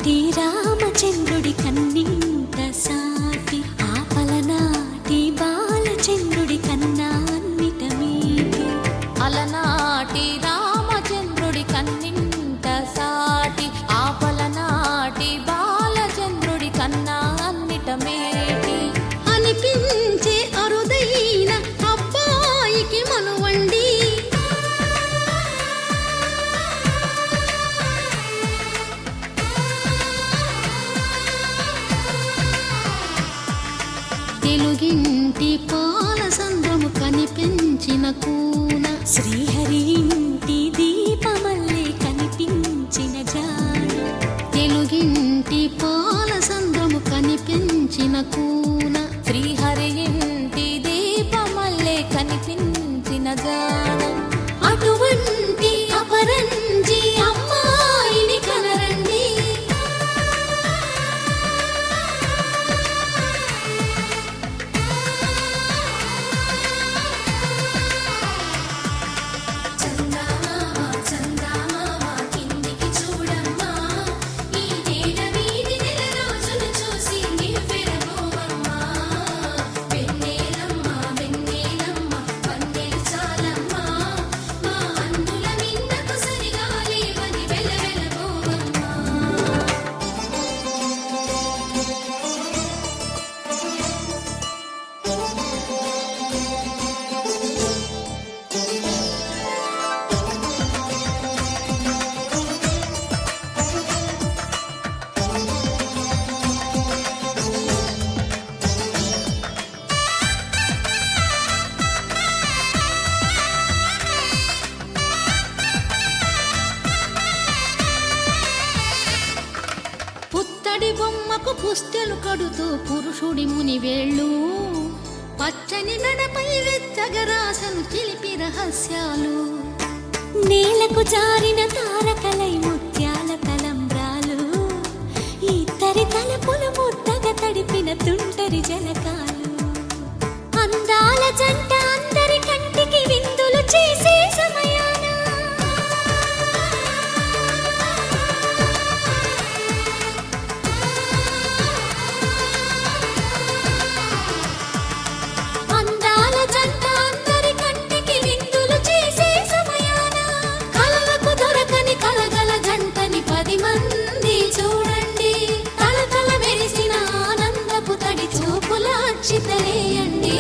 అలనాటి రామచంద్రుడి కన్నింట సాటి ఆపలనాటి బాలచంద్రుడి కన్నా అన్నిట మీటి. అలనాటి రామచంద్రుడి కన్నింట సాటి ఆపలనాటి బాలచంద్రుడి కన్నా అన్నిట మేటి అనిపించే అరుదైన అబ్బాయికి మనువండి. తెలుగింటి పాల సంద్రము కనిపించిన కూన శ్రీహరి ఇంటి దీపమల్లే కనిపించిన జాన. తెలుగింటి పాల సంద్రము కనిపించిన కూన శ్రీహరి ఇంటి దీపమల్లే కనిపించిన జాన. అటువంటి అపరంజి అమ్మాయిని కనరండి. పుత్తడి బొమ్మకు పుస్తెలు కడుతూ పురుషుడి ముని వేళ్ళు పచ్చని నడపై వెచ్చగరాసను చిలిపి రహస్యాలు. నేలకు జారిన తారకలై ముత్యాల తలంబ్రాలు ఇద్దరి తలపులు ముద్దగా తడిపిన తుంటరి జలకాలు. అందాల జంట అందరి కంటికి విందులు చేసే సమయాన చితలేయండి.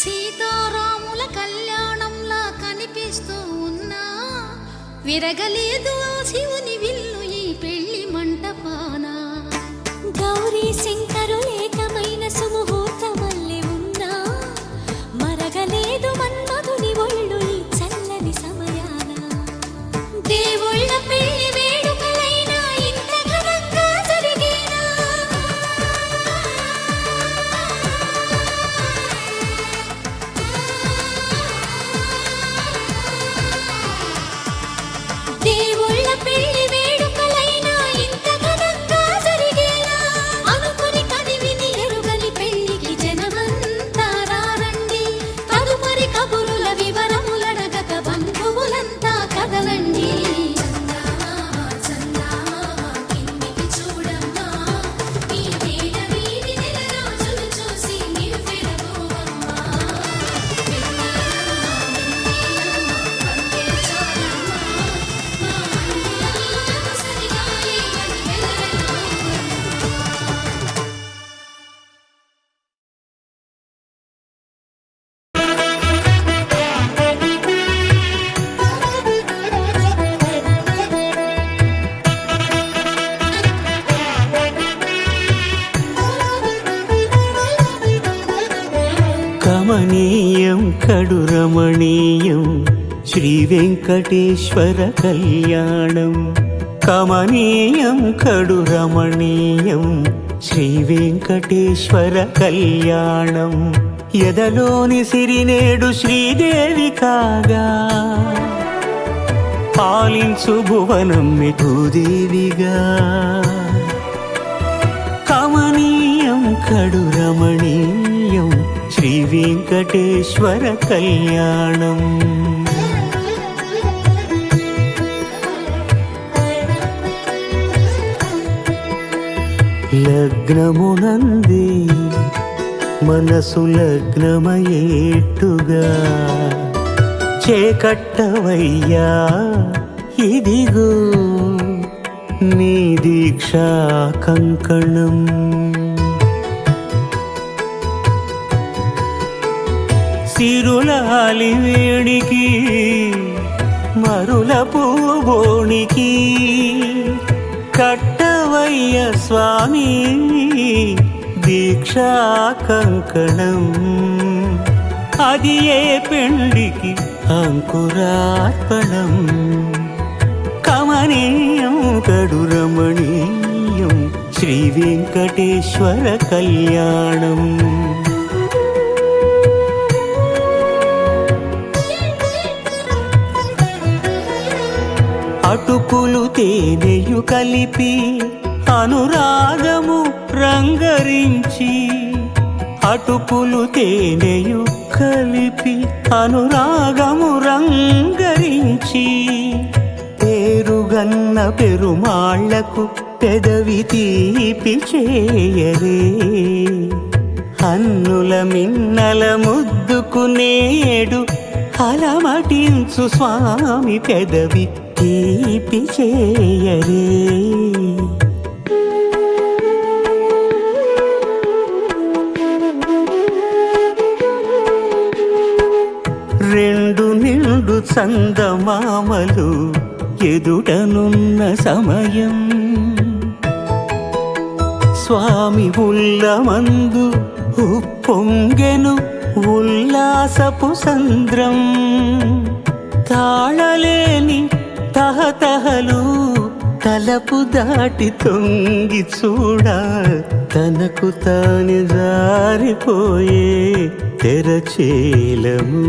సీతారాముల కళ్యాణంలా కనిపిస్తూ ఉన్నా విరగలేదు ఆ శివుని విల్లు ఈ పెళ్లి మంటపాన. గౌరీ శంకరులేకమైన సుముహూర్తమల్లె ఉన్నా మరగలేదు మన్మధుని ఒళ్ళు ఈ చల్లని సమయాన. దేవుళ్ళ పెళ్లి వేడుకలైనా ఇంత ఘనంగా జరిగేనా. దేవుళ్ళ కమనీయం కడు రమణీయం శ్రీ వెంకటేశ్వర కళ్యాణం. కమనీయం కడు రమణీయం శ్రీ వెంకటేశ్వర కళ్యాణం. ఎదలోని సిరినేడు శ్రీదేవి కాగా పాలించు భువనం భూదేవిగా. కమనీయం కడు రమణీయం శ్రీ వెంకటేశ్వర కళ్యాణం. లగ్నమునందే మనసు లగ్నమయేట్టుగా చేకట్టవయ్యా ఇదిగో నీ దీక్షా కంకణం. సిరులాలి వేడికి మరుల పూబోనికి కట్టవయ్య స్వామి దీక్షా కంకణం. అది ఏ పెండికి అంకురార్పణం. కమనీయం కడు రమణీయం శ్రీ వెంకటేశ్వర కళ్యాణం. అటుకులు తేనెయు కలిపి అనురాగము రంగరించి. అటుకులు తేనెయు కలిపి అనురాగము రంగరించి. పేరుగన్న పెరుమాళ్లకు పెదవి తీపి చేయరే. అన్నుల మిన్నల ముద్దుకు నేడు అలమటించు స్వామి పెదవి తీపి చేయరే. రెండు నిండు చందమామలు ఎదుటనున్న సమయం. స్వామి ఉల్లమందు ఉప్పొంగెను ఉల్లాసపు సంద్రం. తాళలేని తహతహలు తలపు దాటి తొంగి చూడ తనకు తాను జారిపోయే తెరచేలము.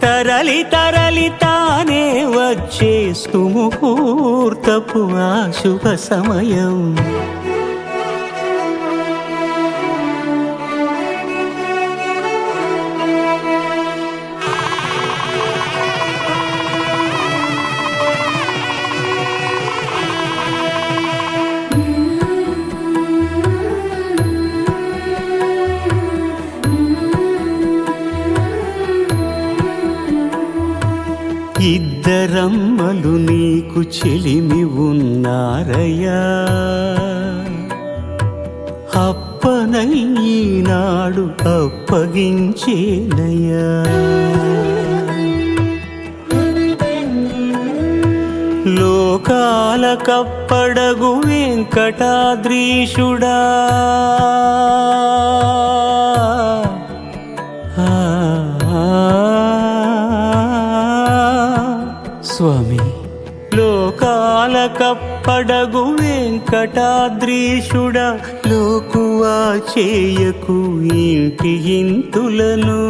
తరలి తరలి తానే వచ్చే సుముహూర్తపు ఆ శుభ సమయం. ఇద్దరమ్మలు నీకు చెలిమి ఉన్నారయ్యా. అప్పనయ్యనాడు అప్పగించేనయ్యా. లోకాల కప్పడగు వెంకటాద్రీషుడా. స్వామి లోకాల కప్పడగు వెంకటాద్రీషుడా. లోకువా చేయకు ఇంటి ఇంతులను.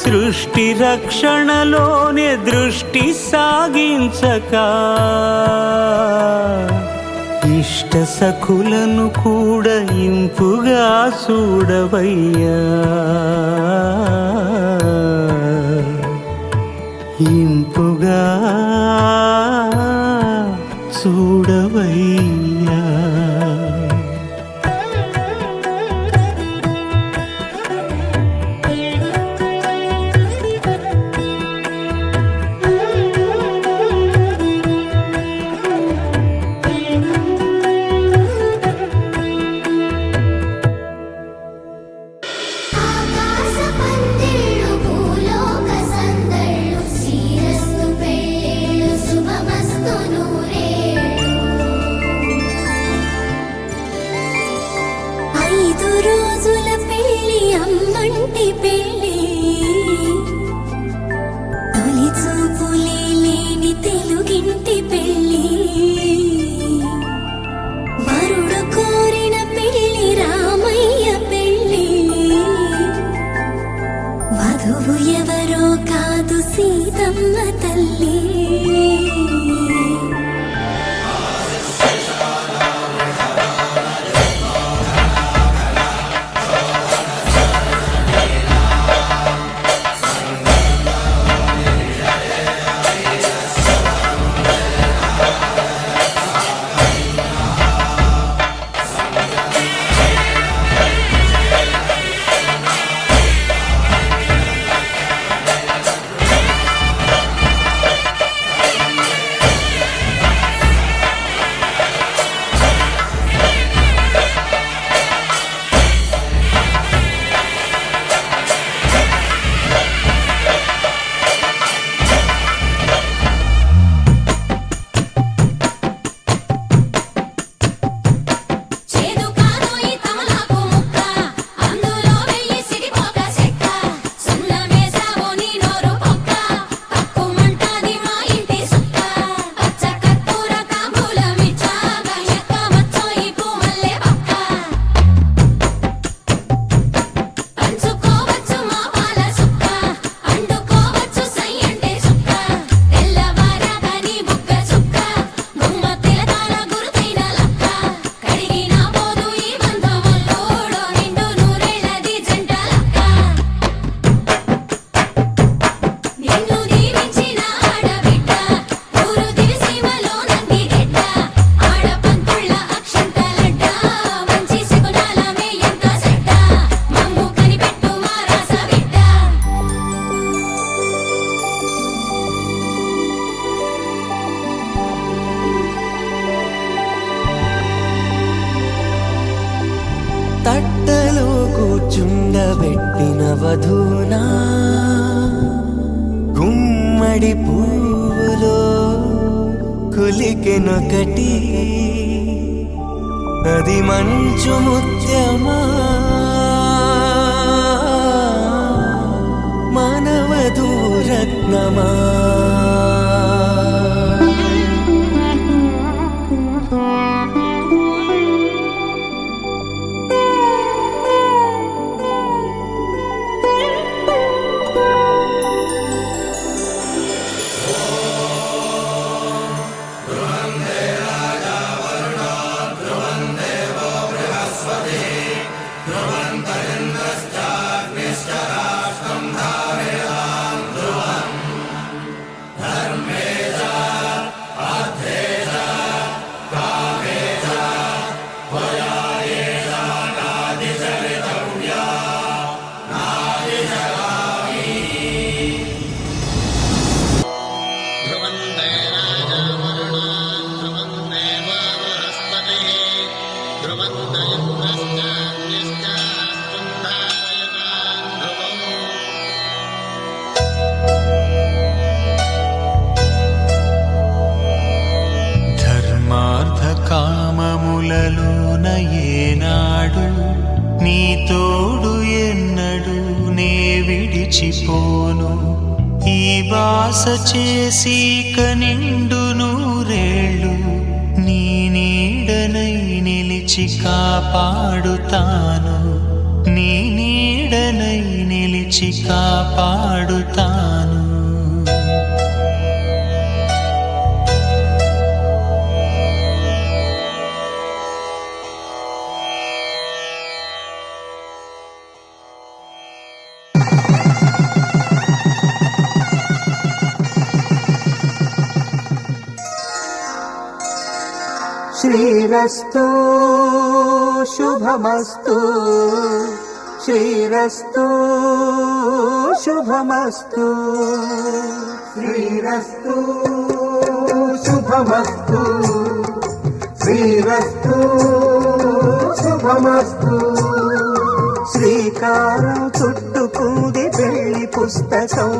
సృష్టి రక్షణలోనే దృష్టి సాగించక ఇష్ట సఖులను కూడా ఇంపుగా చూడవయ్యా. ఇంపుగా చూడవయ్యా. ఆకాశ పందిళ్ళు భూలోక సందళ్ళు శ్రీరస్తు పెళ్ళి తట్టలో కూర్చుండబెట్టిన వధూనా గుమ్మడి పువ్వులో కులికెనొకటి అది మంచు ముత్యమా మానవధూరత్నమా కామములలోన ఏనాడు నీ తోడు ఎన్నడు నే విడిచిపోను ఈ బాస చేసి కనిండు నూరేళ్ళు నీ నీడనై నిలిచి కాపాడుతాను నీ నీడనై నిలిచి కాపాడుతాను శ్రీరస్తు శుభమస్తు శ్రీరస్తు శుభమస్తు శ్రీరస్తు శుభమస్తు శ్రీరస్తు శుభమస్తు శ్రీకారం చుట్టుకుంది పెళ్లి పుస్తకం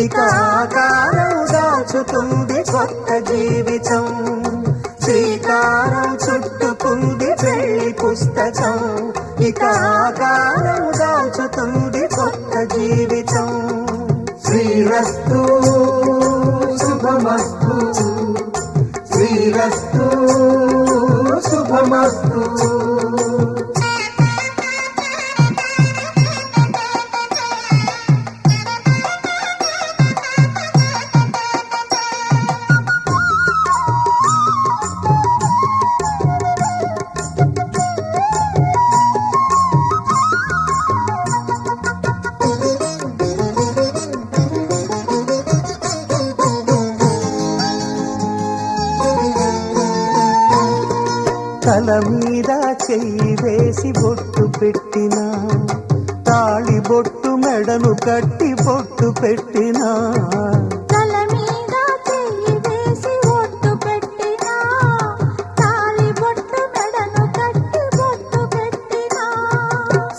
ఇక ఆకారం దాచుతుంది కొత్త జీవితం శ్రీకారం చుట్టుకుంది పెళ్లి పుస్తకం ఇక ఆకారం దాచుతుంది కొత్త జీవితం శ్రీరస్తు శుభమస్తు శ్రీరస్తు శుభమస్తు తల మీద చెయ్యి వేసి బొట్టు పెట్టినా తాళి బొట్టు మెడను కట్టి బొట్టు పెట్టినా తల మీద చెయ్యి వేసి బొట్టు పెట్టినా తాళి బొట్టు మెడను కట్టి బొట్టు పెట్టినా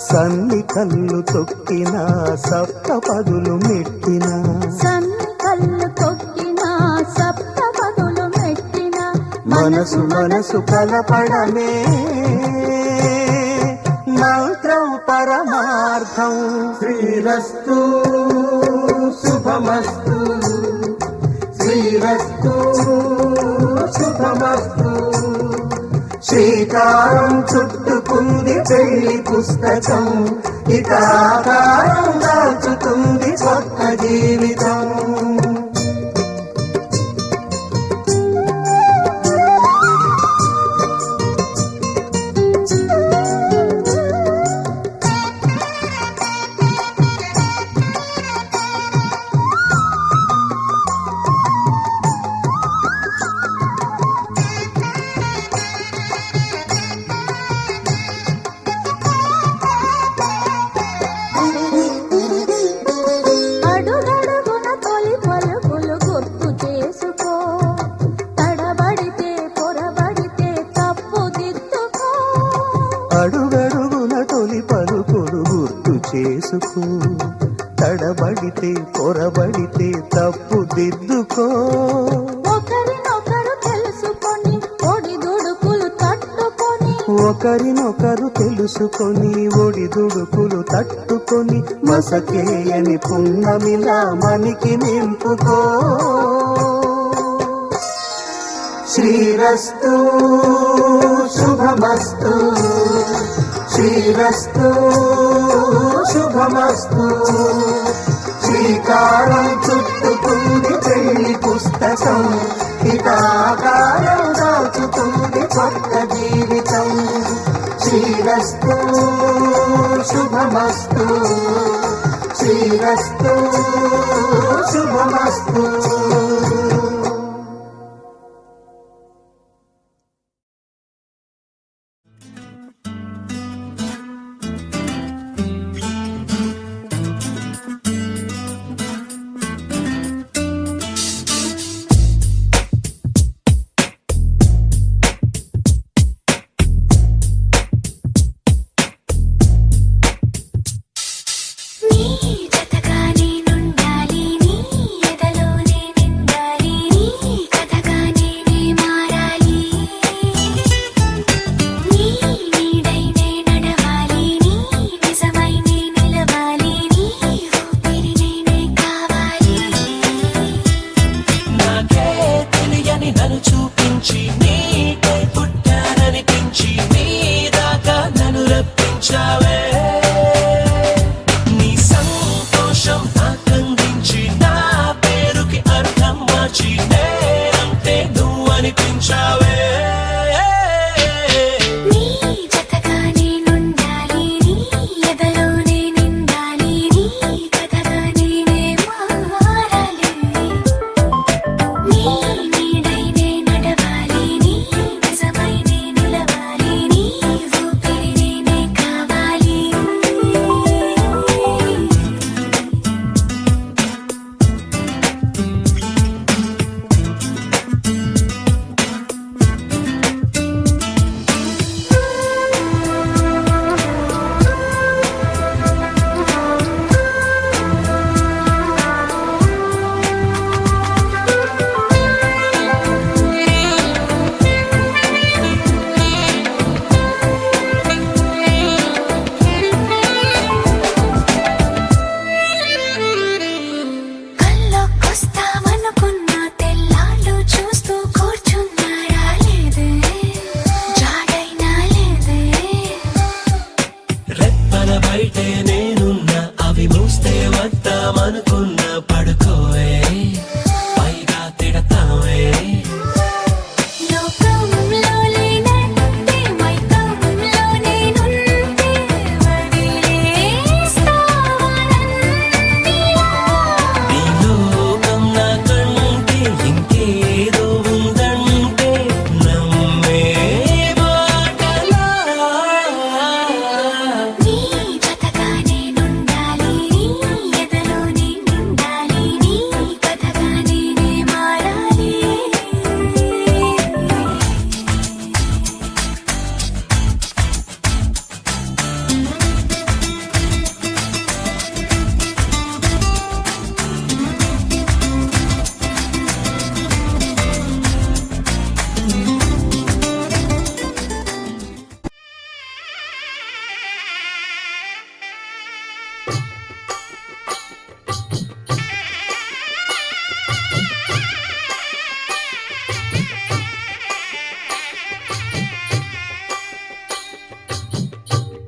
సన్ని కళ్ళు తొక్కినా సప్త పదులు మెట్టినా సన్ని కళ్ళు తొక్కినా సప్త పదులు మెట్టినా మనసు మనసు కలపడమే మంత్రం పరమార్థం శ్రీరస్తు శుభమస్తు శ్రీరస్తు శుభమస్తు శ్రీకారం చుట్టుకుంది పెళ్లి పుస్తకం ఇక ఆకారం దాచుతుంది కొత్త జీవితం అడుగడుగున తొలి చొరబడితే తప్పు దిద్దుకో. ఒకరినొకరు తెలుసుకొని ఒడిదుడుకులు తట్టుకొని ఒకరినొకరు తెలుసుకొని ఒడిదుడుకులు తట్టుకొని మసకేయని పున్నమిలా మనికి నింపుకో. శ్రీరస్తు శుభమస్తు, శ్రీరస్తు శుభమస్తు. శ్రీకారం చుట్టుకుంది పెళ్లి పుస్తకం, హితాకారం దాచుతుంది కొత్త జీవితం. శ్రీరస్తు శుభమస్తు, శ్రీరస్తు శుభమస్తు.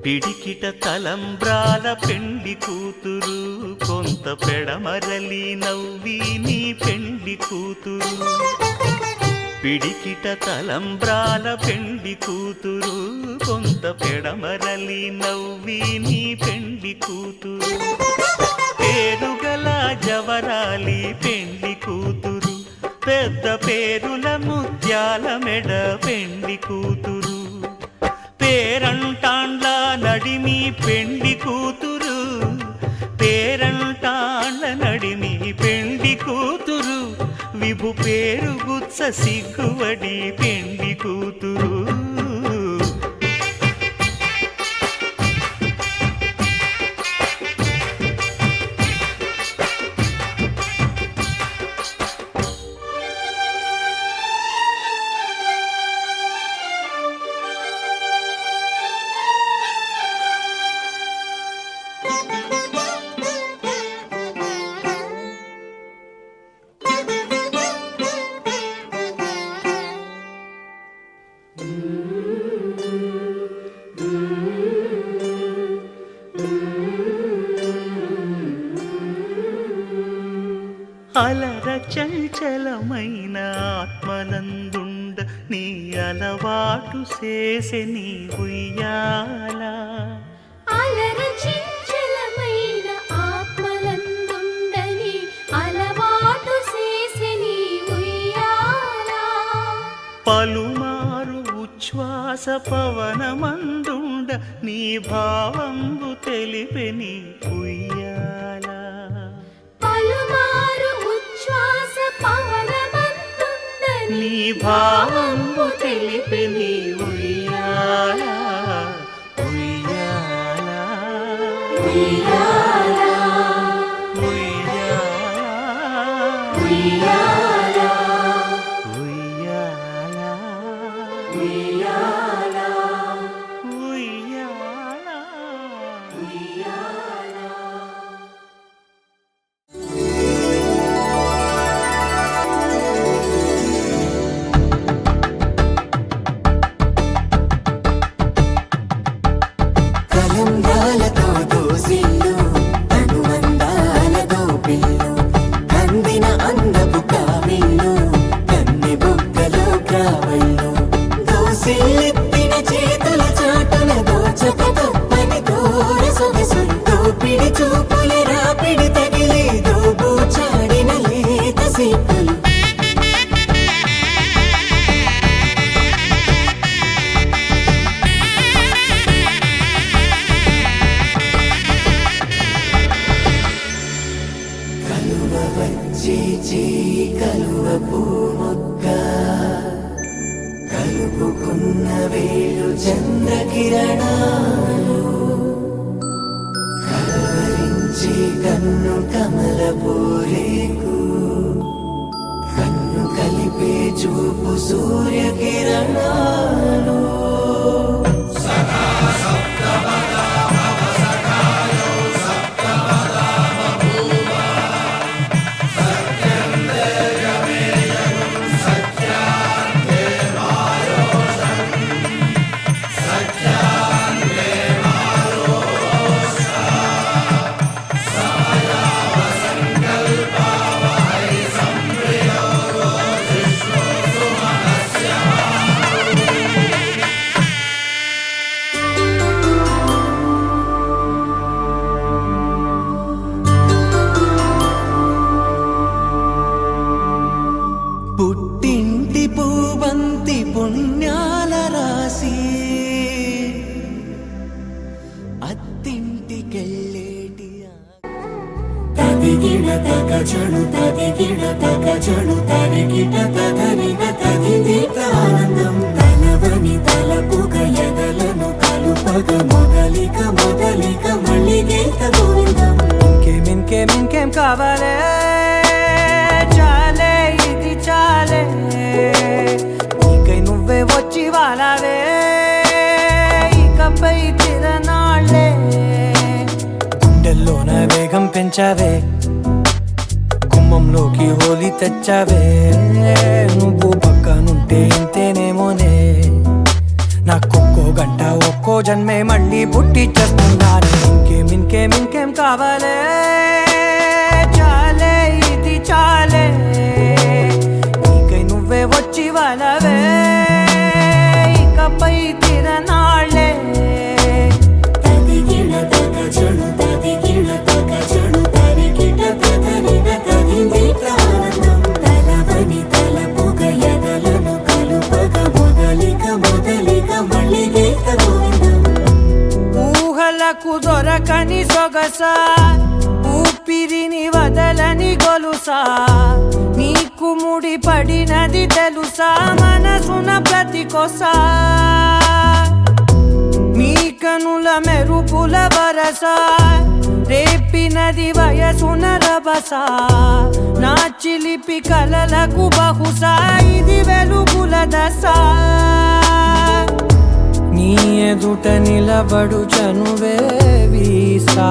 పిడికిట తలంబ్రాల పెండి కూతురు, కొంత పెడమరలి నవ్వి నీ పెండి కూతురు. పిడికిట తలంబ్రాల పెండి కూతురు, కొంత పెడమరలి నవ్వి నీ పెండి కూతురు. పేరుగల జవరాలి పెండి కూతురు, పెద్ద పేరుల ముత్యాల మెడ పెండి కూతురు. పేరంటాండ్ల నడిమి పెండి కూతురు, పేరంటాండ్ల నడిమి పెండి కూతురు. విభు పేరు గుత్స సిగ్గువడి పెండి కూతురు. అలర చంచలమైన ఆత్మనందుండ నీ అలవాటు చేసే నీ ఉయ్యాల అలర చంచలమైన ఆత్మలందుండని అలవాటు చేసే నీ ఉయ్యాల పలుమారు ఉచ్ఛ్వాస పవనమందుండ నీ భావంబు తెలిపే నీ ఉయ్యాల పలుమారు ఉచ్ఛ్వాస పవనమందుండని నీ భావంబు తెలిపే నీ ఉయ్యాల ఉయ్యాల ఉయ్యాల ఉయ్యాల ఉయ్యాల ఉయ్యాల ఉయ్యాల ఉయ్యాల కలంగాలతో దోసిల్లు అనువందాలతో పిల్లు అందిన అందపు కావిల్లు కన్నె బుగ్గలో గ్రావళ్ళు దోసిల్లెత్తిన చేతుల చాటున దోచక తప్పని దూర సొగసులు దోపిడి చూపుల రాపిడి తగిలి దోబూచాడిన లేత సీపులు కలువ వచ్చే చేయి కలువ పూమొక్క కలుపుకున్న వేలు చంద్రకిరణాలు కలవరించే కన్ను కమల పూరేకు కన్ను కలిపే చూపు సూర్యకిరణాలు పుట్టింటి పూవంతి పుణ్యాల రాసి అత్తింటికెళ్ళేటి తదిగిడ తగచడు తదిగిడ తగచడు తరిగిట తదరిన తదిదీత ఆనందం తలవని తలపుగ ఎదలను కలుపగ మొదలిక మొదలిక మళ్ళీ గీత గోవిందం ఇంకేం కావాలే చాలే ఇది చాలే నీకై నువ్వే వచ్చి వాలావే ఇకపై తిరనాళ్ళే గుండెల్లోన వేగం పెంచావే గుమ్మంలోకి హోలీ తెచ్చావే నువ్వు పక్కనుంటే ఇంతేనేమోనే నాకొక్కో గంట ఒక్కో జన్మే మళ్ళీ పుట్టి చేస్తున్నాను ఇంకేం కావాలే చాలే ఇది చాలే నీకై నువ్వే వచ్చి వాళ్ళవే ఇకపై తిరనాళ్ళే తదిగిడ తగచడు తదిగిడ తగచడు తరిగిట తదరిన తదిదీత ఆనందం తలవని తలపుగ ఎదలను కలుపగ మొదలిక మొదలిక మళ్ళీ గీత గోవిందం ఊహలకు దొరకని సొగస ఊపిరిని వదలని గొలుసా నీకు ముడి పడినది తెలుసా మనసున ప్రతి కొసా నీ కనుల మెరుపుల వరస రేపినది వయసున రభస నా చిలిపి కలలకు బహుశా ఇది వెలుగుల దశ నీ ఎదుట నిలబడు చనువే వీసా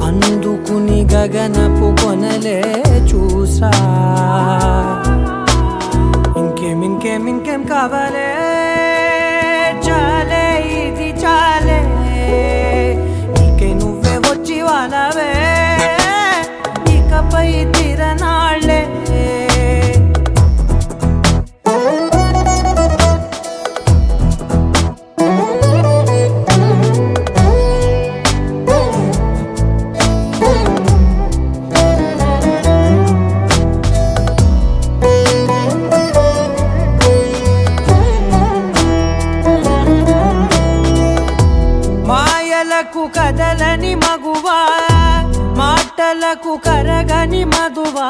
అందుకుని గగనపు కొనలే చూసా ఇంకేం కావాలే చాలే ఇది చాలే నీకే నువ్వే వచ్చి వాళ్ళవే వరకు కరగని మధువా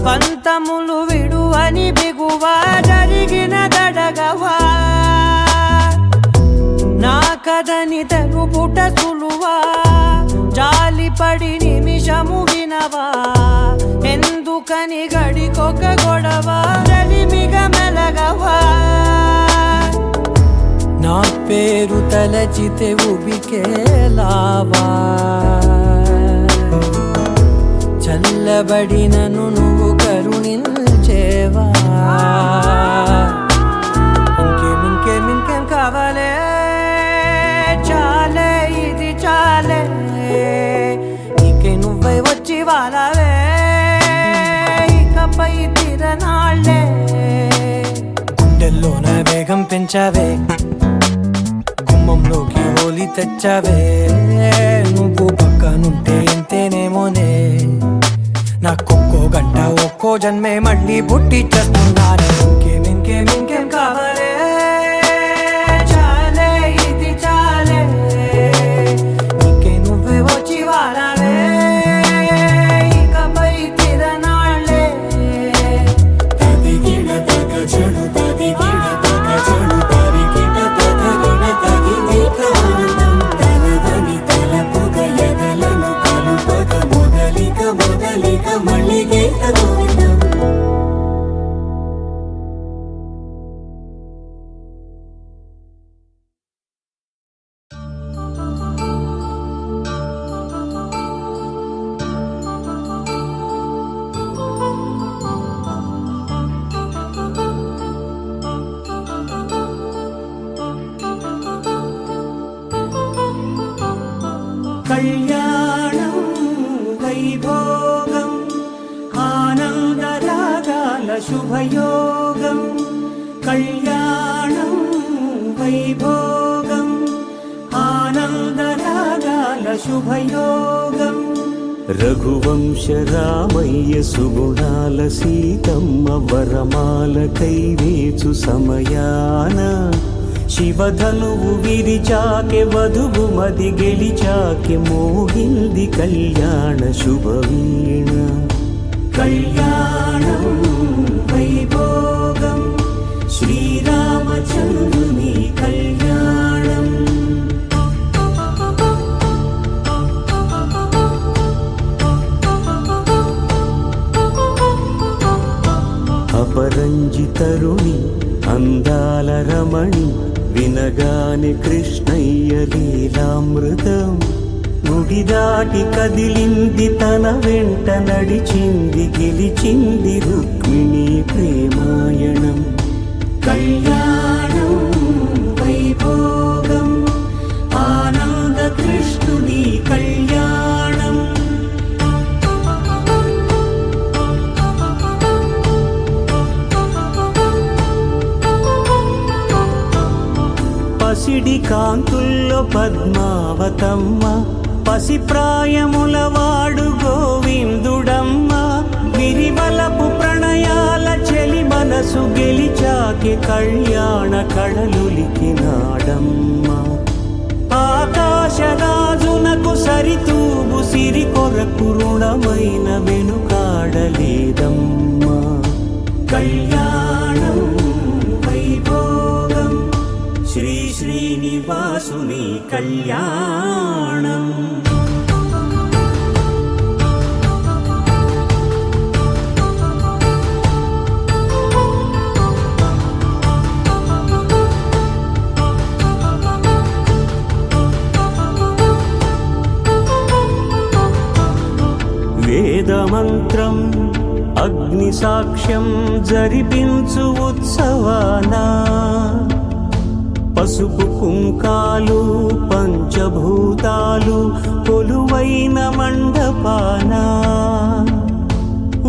పంతములు విడువని బిగువా జరిగిన దడగవా నా కథని తెలుపుట సులువా జాలిపడి నిమిషము వినవా ఎందుకని గడికొక గొడవ రలిమిగ మెలగవా నా పేరు తలచితే ఉబికేలావా చల్లబడినను నువ్వు కరుణించేవా ఇంకేం కావాలే చాలే ఇది చాలే నీకే నువ్వై వచ్చి వాళ్ళవే ఇకపై తిరనాళ్ళే గుండెల్లోన వేగం పెంచావే గుమ్మంలోకి హోలీ తెచ్చావే నువ్వు పక్కనుంటే ఎంతేనేమోనే నాకొక్కో గంట ఒక్కో జన్మే మళ్ళీ పుట్టి చేస్తున్నానే ఇంకేం కావాలే చాలే ఇది చాలే నీకే నువ్వే వచ్చి వాళ్ళవే ఇకపై తిరనాళ్ళే తదిగిడ తగ చెడు తదిగిడ తగ చెడు తరిగిట తదరిన తగింది ప్రాణం తలవని తలపుగ ఎదలను కలుపగ మొదలిక మళ్ళీ గోవిందం కళ్యాణం వైభోగం ఆనందరాగాల శుభయోగం కళ్యాణం వైభోగం ఆనందరాగాల శుభయోగం రఘువంశ రామయ్య సుగుణాల సీతమ్మ వరమాల కైవేచు సమయాన శివధనువు విరిచాకె వధువు మది గెలిచాకె మోగింది కళ్యాణ శుభవీణ కళ్యాణం వైభోగం శ్రీరామచంద్రుని కళ్యాణం అపరంజి తరుణి అందాల రమణి వినగానే కృష్ణయ్య లీలామృతం గుడి దాటి కదిలింది తన వెంట నడిచింది గెలిచింది రుక్మిణి ప్రేమాయణం కళ్యాణం వైభోగం ఆనంద కృష్ణుని కళ్యాణం పసిడి కాంతుల్లో పద్మావతమ్మ పసిప్రాయముల వాడు గోవిందుడమ్మ విరివలపు ప్రణయాల చెలి మనసు గెలిచాకే కళ్యాణ కళలులికినాడమ్మ ఆకాశరాజునకు సరితూగు సిరి కొరకు రుణమైన వెనుకాడలేదమ్మా కళ్యాణం వైభోగం శ్రీ శ్రీనివాసుని కళ్యాణం వేదమంత్రం అగ్ని సాక్ష్యం జరిపించు ఉత్సవానా పసుపు కుంకాలు పంచభూతాలు కొలువైన మండపానా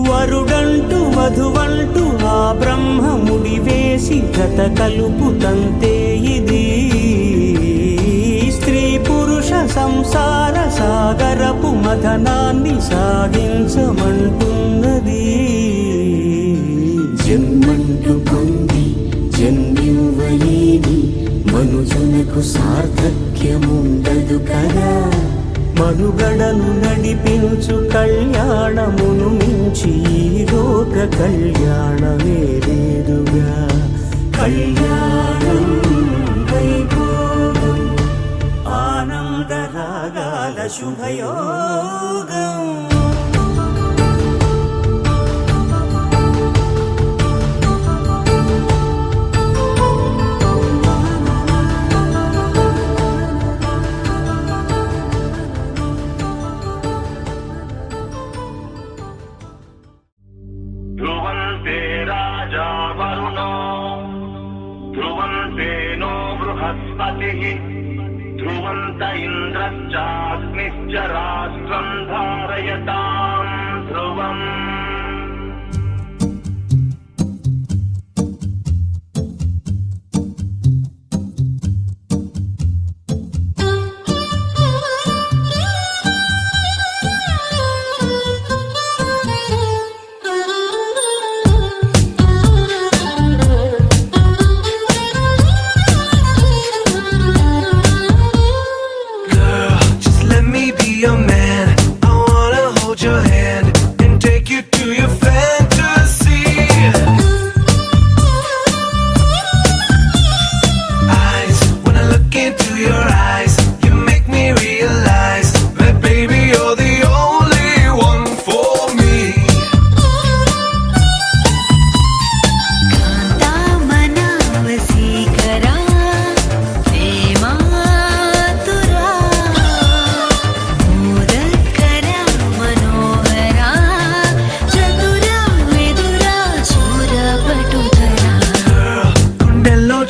వరుడంటూ వధువంటూ ఆ బ్రహ్మముడి వేసి గత కలుపుతంతే ఇది స్త్రీ పురుష సంసార సాగరపు మథనాన్ని సాగించమంటున్నది జన్మంటూ పొంది జన్మివ్వలేని మనుజునకు సార్థక్యముండదు కదా మనుగడను నడిపించు కళ్యాణమును మించి ఈ లోక కళ్యాణమే లేదుగా. కళ్యాణం వైభోగం ఆనందరాగాల శుభయోగం. ध्रुवन्ते राजा वरुणो ध्रुवन्ते नो बृहस्पतिः ध्रुवन्त इन्द्रश्चाग्निश्च राष्ट्रम् धारयताम् ध्रुवम्. Your man, I wanna hold your hand and take you to your fantasy. Eyes, when I look into your eyes, you make me realize that baby you're the only one for me.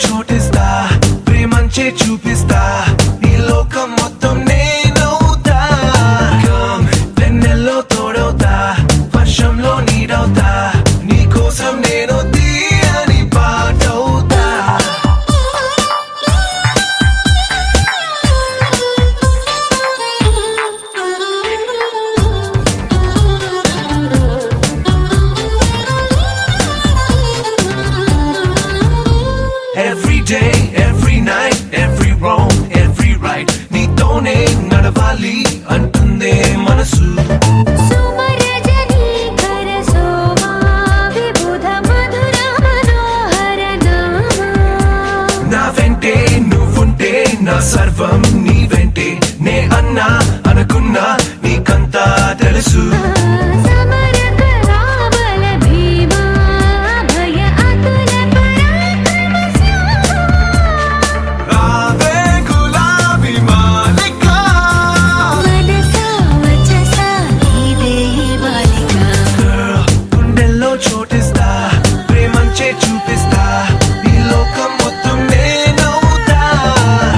చోటిస్తా ప్రేమంచే చూపిస్తా నీ లోకం మొత్తం నేనవుతా. Come వెన్నెల్లో తోడవుతా వర్షంలో నీడవుతా నీ కోసం నేను తీయని పాటవుతా. Every day, every night, every wrong, every right నీతోనే నడవాలి అంటుందే మనసు. నా వెంటే నువ్వుంటే నా సర్వం నీ వెంటే నే అన్నా అనుకున్నా నీకంతా తెలుసు. చోటిస్తా ప్రేమంచే చూపిస్తా నీ లోకం మొత్తం నేనవుతా.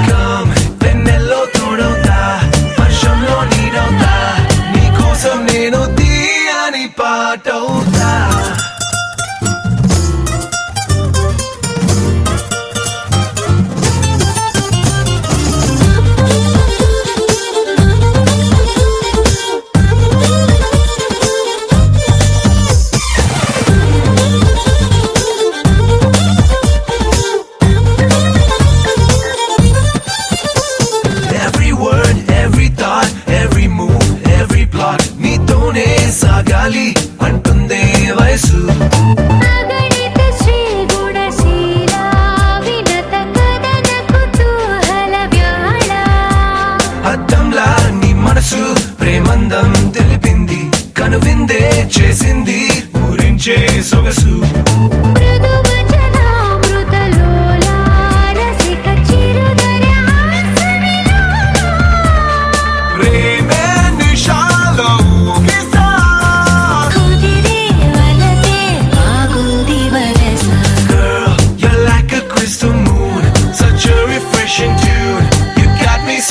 కమ్ వెన్నెల్లో తోడవుతా వర్షంలో నీడవుతా నీ కోసం నేను తీయని పాటవుతా. సాగాలి అంటుందే వయసు. అద్దంలా నీ మనసు ప్రేమందం తెలిపింది కనువిందే చేసింది ఊరించే సొగసు.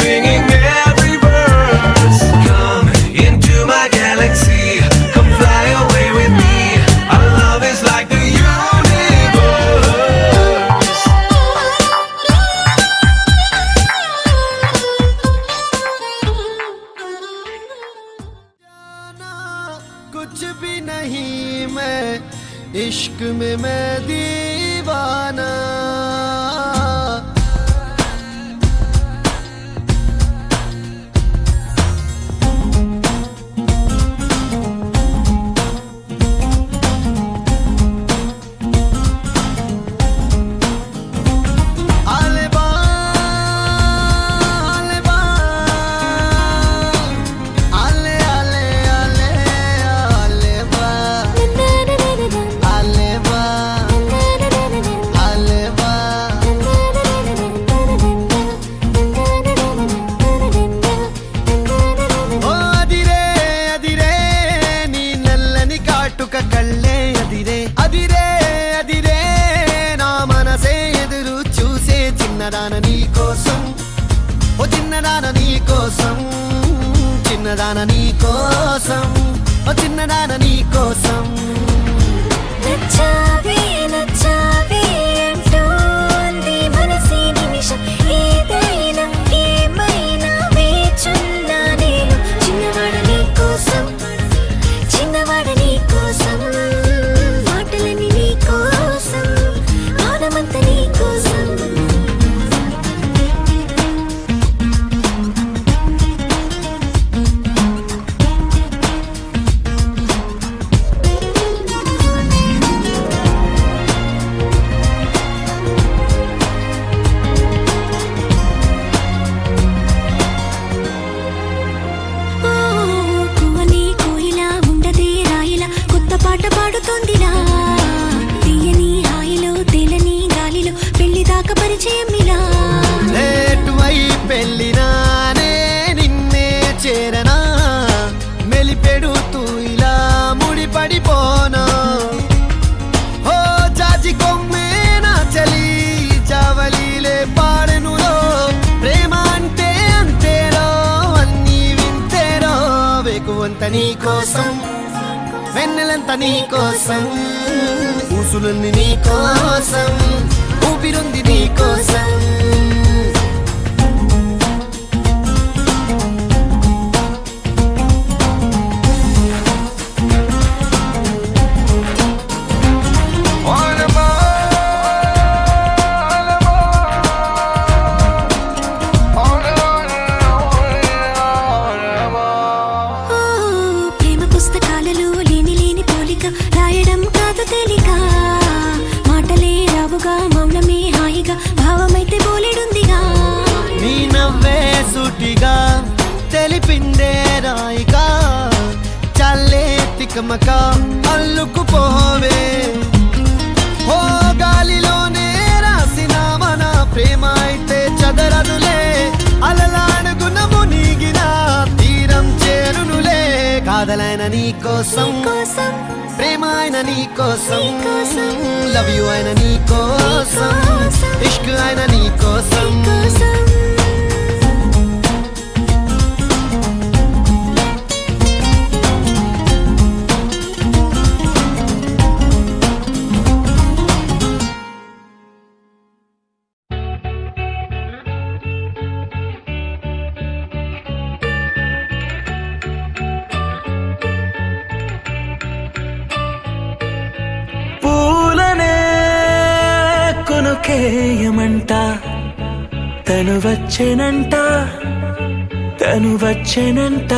Singing every verse. Come into my galaxy. Come fly away with me. Our love is like the universe. कुछ भी नहीं मैं इश्क में मैं दीवाना. చిన్నదాన నీ కోసం, ఓ చిన్నదాన నీ కోసం. నచ్చావే నచ్చావే అంటోంది మనసే నిమిషం, ఏదైనా ఏమైనా వేచున్నా నేను. చిన్నవాడ నీ కోసం, చిన్నవాడ నీ కోసం, మాటలని నీ కోసం, మౌనమంత నీ కోసం. పువ్వని కోయిలా ఉండదే రాయిలా కొత్త పాట పాడుతోందిలా. తీయని హాయిలో తెలని గాలిలో పెళ్లి దాకా పరిచయం ఇలా. లేటువై పెళ్ళినానే నిన్నే చేరనా, మెలిపెడుతూ ఇలా ముడిపడిపోనా. ఓ జాజి కొమ్మే నా చలి జావలీలే పాడెనులో, ప్రేమ అంటే అంతేరో అన్నీ వింతేరో. వేకువంత నీ కోసం, వెన్నెలంత నీ కోసం, ఊసులుంది నీ కోసం, ఊపిరుంది నీ కోసం. ప్రేమ పుస్తకాలలో లేని లేని పోలిక రాయడం కాదు తేలిక. మాటలే రావుగా మౌనమే హాయిగా, భావమైతే బోలెడుందిగా. నీ నవ్వే సూటిగా తెలిపిందే రాయిగా, చల్లే తికమక అల్లుకుపోవే. ఓ గాలిలోనే రాసిన మన ప్రేమ అయితే చదరదులే, అలలాడుగున మునిగిన తీరం చేరునులే. కాదలైన నీ కోసం, ప్రేమ అయిన నీ కోసం, లవ్ యు అయిన నీ కోసం, ఇష్క్ అయిన నీ కోసం. పూలనే కొనుకేయమంట, తను వచ్చెనంట, తను వచ్చెనంట.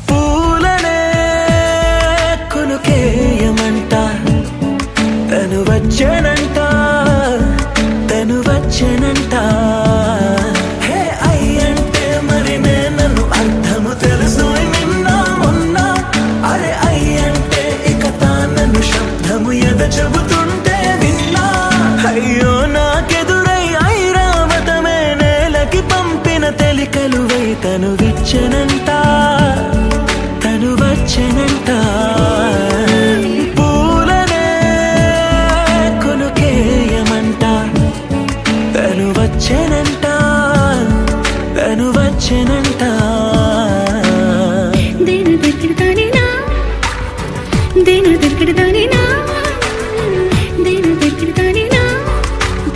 పూలనే కొనుకేయమంట, తను వచ్చెనంట, తను వచ్చెనంట. హే అయ్యంటే మరి నన్ను అర్థము తెలుసు నిన్న మొన్న. అరే అయ్యంటే ఇక తానను శబ్దము ఎద చెబుతుంటే విన్నా. అయ్యో నాకెదురై ఐరావతమే నేలకి పంపిన తెలికలువై తను విచ్చెనంట, తను వచ్చెనంట. పూలనే కొనుకేయమంట, తను వచ్చెనంట, తను వచ్చెనంట. దేని దగ్గర దానినా, దేని దగ్గర దానినా, దేని దగ్గర దానినా,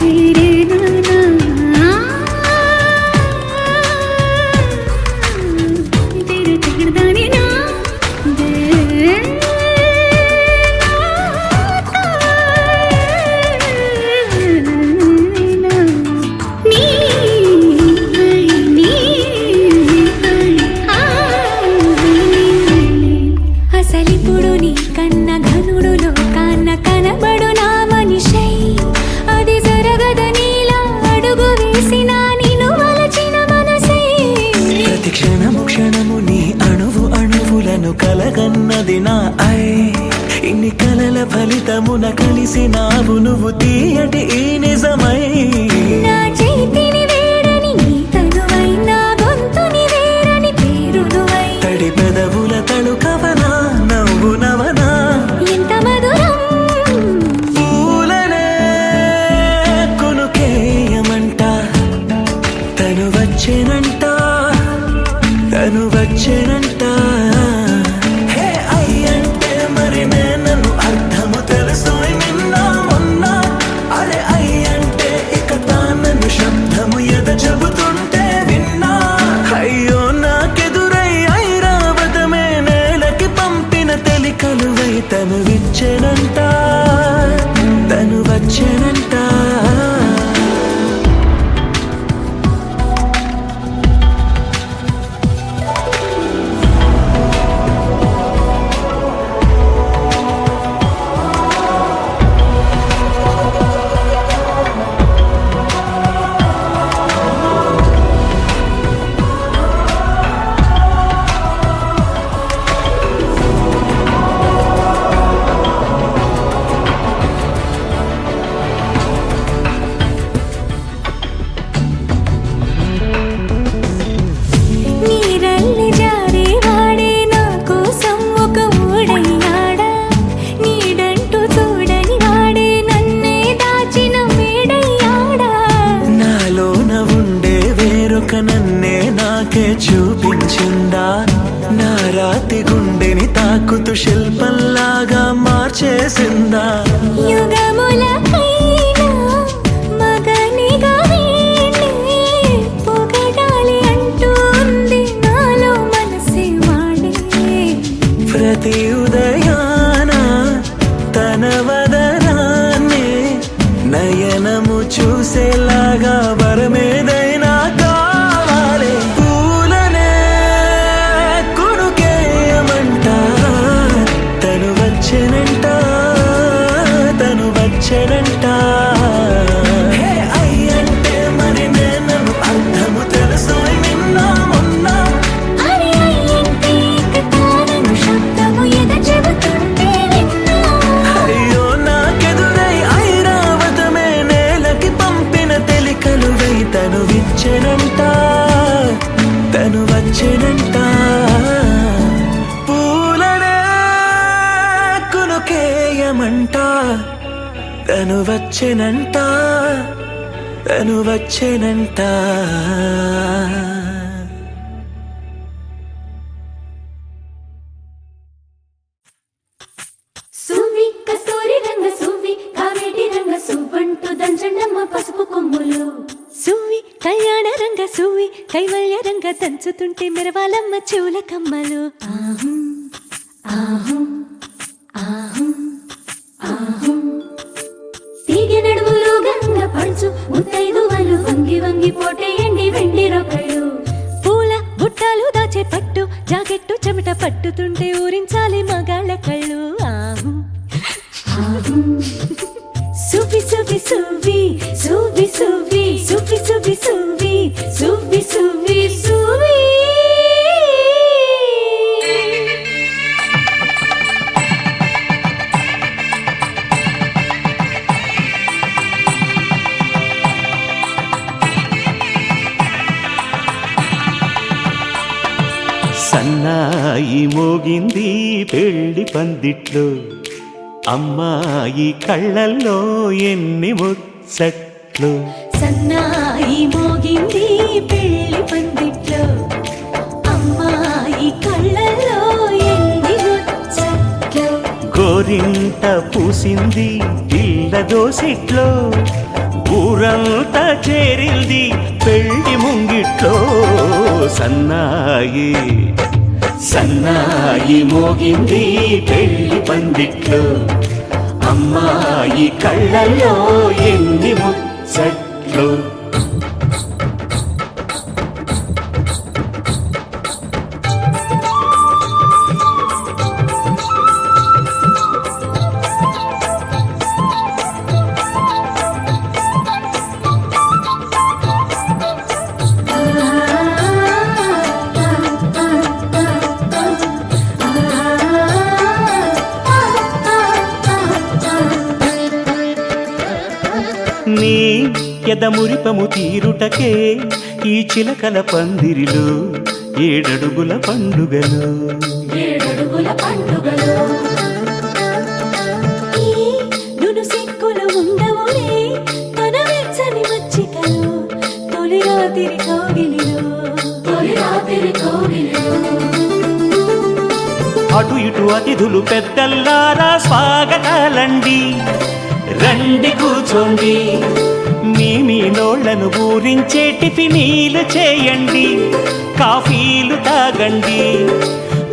దేరే నానా. దేని దగ్గర దానినా, దేరే నానా. నీ అసలిప్పుడు నీ కన్న ఘనుడులో కన్న కనబడు నా మనిషై. అది జరగదనిలా అడుగు వేసిన నిన్ను వలచిన మనసై. ప్రతి క్షణము క్షణము నీ అణువు అణువులను కలగన్నది నా ఐ. ఇన్ని కలల ఫలితమున కలిసినావు నువ్వు తీయటి ఈ నిజమై. నా చేతిని వేడని నీ తనువై, నా గొంతుని వేరని పేరు నువ్వై. తడి పెదవుల తళుకవనా నవ్వు నవ వచ్చేనంట. హే అయ్యంటే మరి నేను అర్థము తెలుసోయ్ నిన్న మొన్న. అరే అయ్యంటే ఇక తానను శబ్దము ఎద చెబుతుంటే విన్నా. అయ్యో నాకెదురై ఐరావతమే నేలకి పంపిన తెలికలువై తను విచ్చెనంట, తను వచ్చేనంట. నీరల్లి జారే వాడే నా కోసం ఒక ఊడయ్యాడా. నీడంటూ చూడని వాడే నన్నే దాచిన మేడయ్యాడా. నాలోన ఉండే వేరొక నన్నే నాకే చూపించిందా. నా రాతి గుండెని తాకుతూ శిల్పంలాగా మార్చేసిందా. యుగములకైనా మగనిగా వీణ్ణి పొగడాలి అంటూ ఉంది నాలో మనసే వాడే. ప్రతి ఉదయాన తన వదనాన్ని నయనము చూసేలాగా వరమేదైనా కావాలి. పూలనే కొనుకేయమంట, తను వచ్చేనంట, తను వచ్చేనంట. హే అయ్యంటే మరి నేను అర్థము తెలుసోయ్ నిన్న మొన్న. అరే అయ్యంటే ఇక తానను శబ్దము ఎద చెబుతుంటే విన్నా. అయ్యో నాకెదురై ఐరావతమే నేలకి పంపిన తెలికలువై తను విచ్చెనంట, తను వచ్చేనంట. పూలనే కొనుకేయమంట, తను వచ్చేనంట, తను వచ్చేనంట. సువ్వి కస్తూరి రంగ సువ్వి కావేటి రంగ సువ్వంటూ దంచండమ్మ పసుపు కొమ్ములు. సువ్వి కళ్యాణ రంగ సువ్వి కైవల్య రంగ దంచుతుంటే మెరవాలమ్మ చెవుల కమ్మలు. ఆహం ఆహం ఆహం ఆహం. తీగె నడుములు గంగ పడుచు ముత్తైదువలు వంగి వంగి పోటేయండి వెండి రొకళ్ళు. పూల బుట్టాలు దాచే పట్టు జాకెట్టు చెమట పట్టుతుంటే ఊరించాలి మగాళ్ళ కళ్ళు. ఆహు ఆహు. సువ్వి సువ్వి సువ్వి సువ్వి సువ్వి సువ్వి సువ్వి సువ్వి సువ్వి సువ్వి సువ్వి. సన్నాయి మోగింది పెళ్లి పందిట్లో, అమ్మాయి కళ్ళల్లో ఎన్ని ముచ్చట్లు. సన్నాయి మోగింది పెళ్లి పందిట్లో, అమ్మాయి కళ్ళల్లో ఎన్ని ముచ్చట్లు. గోరింట పూసింది పిల్ల దోసిట్లో, ఊరంతా చేరింది పెళ్లి ముంగిట్లో. సన్నాయి సన్నాయి మోగింది పెళ్లి పందిట్లో, అమ్మాయి కళ్ళల్లో ఎన్ని ముచ్చట్లు. నీ ఎదమురిపము తీరుటకే ఈ చిలకల పందిరిలో ఏడడుగుల పండుగలు. నును సిక్కులు ఉండవులే తన వెచ్చని మచ్చికలు. తొలి రాత్రి కోగిలిలో అటు ఇటు అతిథులు పెద్దల్లారా స్వాగతాలండి, రండి కూర్చోండి, మీ నోళ్లను ఊరించే టిఫినీలు చేయండి, కాఫీలు తాగండి,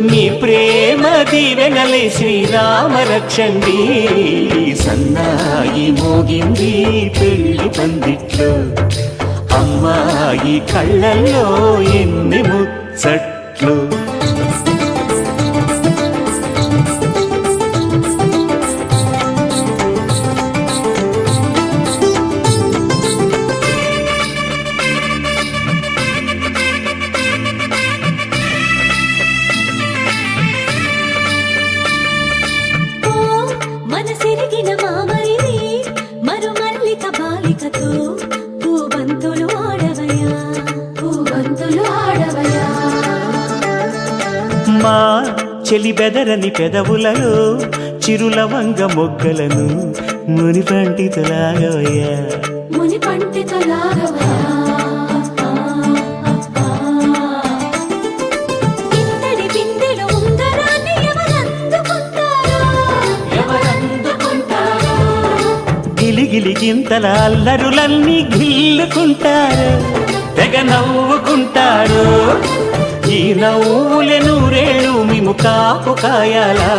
మీ ప్రేమ దీవెనలే శ్రీరామ రక్షండి. సన్నాయి మోగింది పెళ్లి పందిట్లో, అమ్మాయి కళ్ళల్లో ఎన్ని ముచ్చట్లు. మనసిరిగిన మామరిది మరు మల్లిక బాలికతో పూబంతులు ఆడవయా, పూబంతులు ఆడవయా. మా చెలి బెదరని పెదవులలో చిరులవంగ మొగ్గలను మునిపంటితో లాగవయ్యా, మునిపంటితో లాగవయా. ఇంతటి బిందెలో ఉంగరాన్ని ఎవరందుకుంటారో, గిలిగిలి గింతల అల్లరులన్నీ గిల్లుకుంటారు, తెగ నవ్వుకుంటారు. ఈ నవ్వులే నూరేళ్ళు మేము కాపు కాయాలా.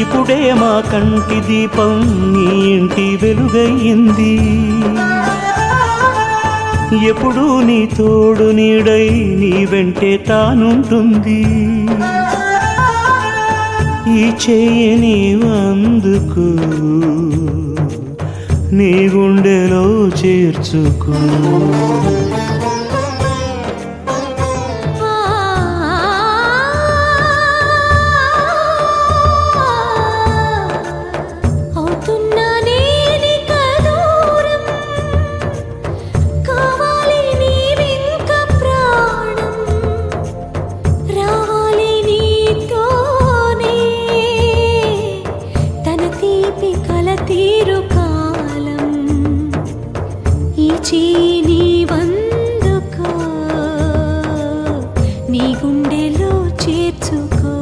ఇప్పుడే మా కంటి దీపం నీ ఇంటి వెలుగయ్యింది, ఎప్పుడూ నీ తోడు నీడై నీ వెంటే తానుంటుంది. ఈ చెయ్యి నీవందుకు, నీ గుండెలో చేర్చుకో. నీ గుండెలో చేర్చుకో.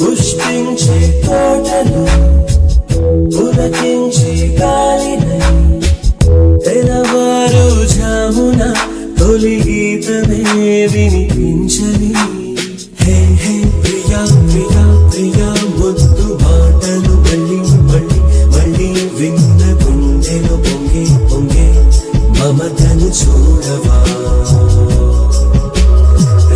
పుష్పించే తోటలు పులకించే గాలినై తెల్లవారు జామున తొలి గీతమే వినిపించని. హే హే ప్రియా ప్రియా ప్రియా ముద్దు మాటలు మళ్ళీ మళ్ళీ మళ్ళీ విన్న గుండెలో పొంగే పొంగే మమతను చూడవా.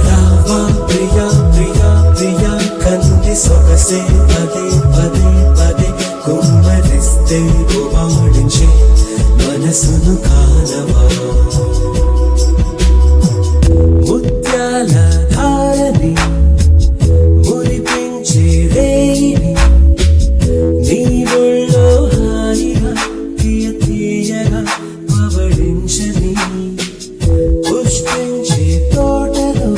రావా ప్రియా ప్రియా ప్రియా కంది సొగసే పదే పదే పదే కుమ్మరిస్తే గుబాడించే మనసును కానవా. ముత్యాల ధారని మురిపించే రేయిని నీ ఒళ్ళో హాయిగా తీయ తీయగా పవడించని. పుష్పించే తోటలో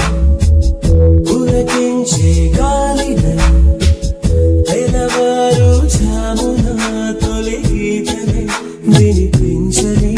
పులకించే గాలినై తెల్లవారు జామున తొలి గీతనే వినిపించని.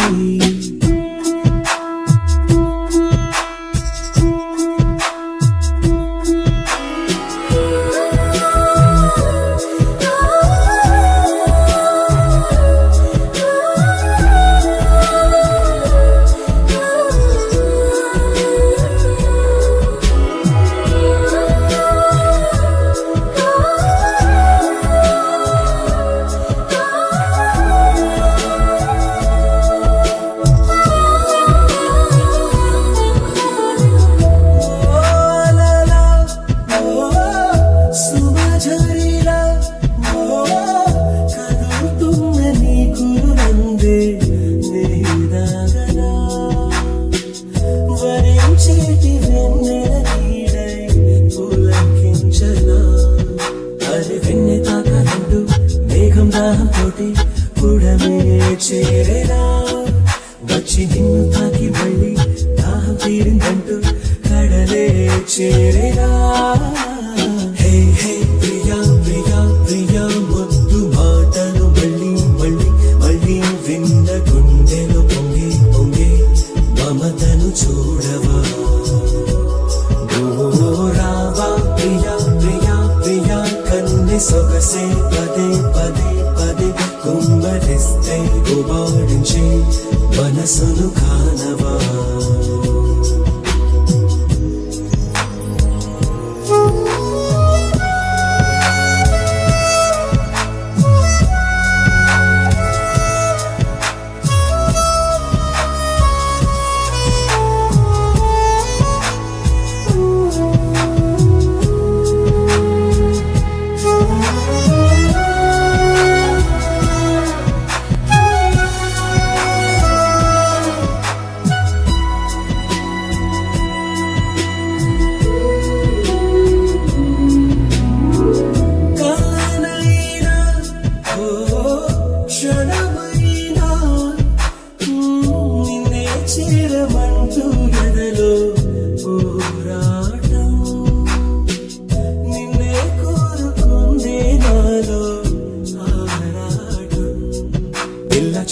వచ్చి నిన్ను తాకి మళ్ళీ దాహం తీరిందంటూ కడలే చేరేరా హే హే ప్రియా ప్రియా ప్రియా ముద్దు మాటలు మళ్ళీ మళ్ళీ మళ్ళీ విన్న గుండెలు పొంగే పొంగే మమతను చూడవా రావా ప్రియా ప్రియా ప్రియా కన్నె సొగసే పదే పదే పదే కుమ్మరిస్తే గుబాడించే మనసును కానవా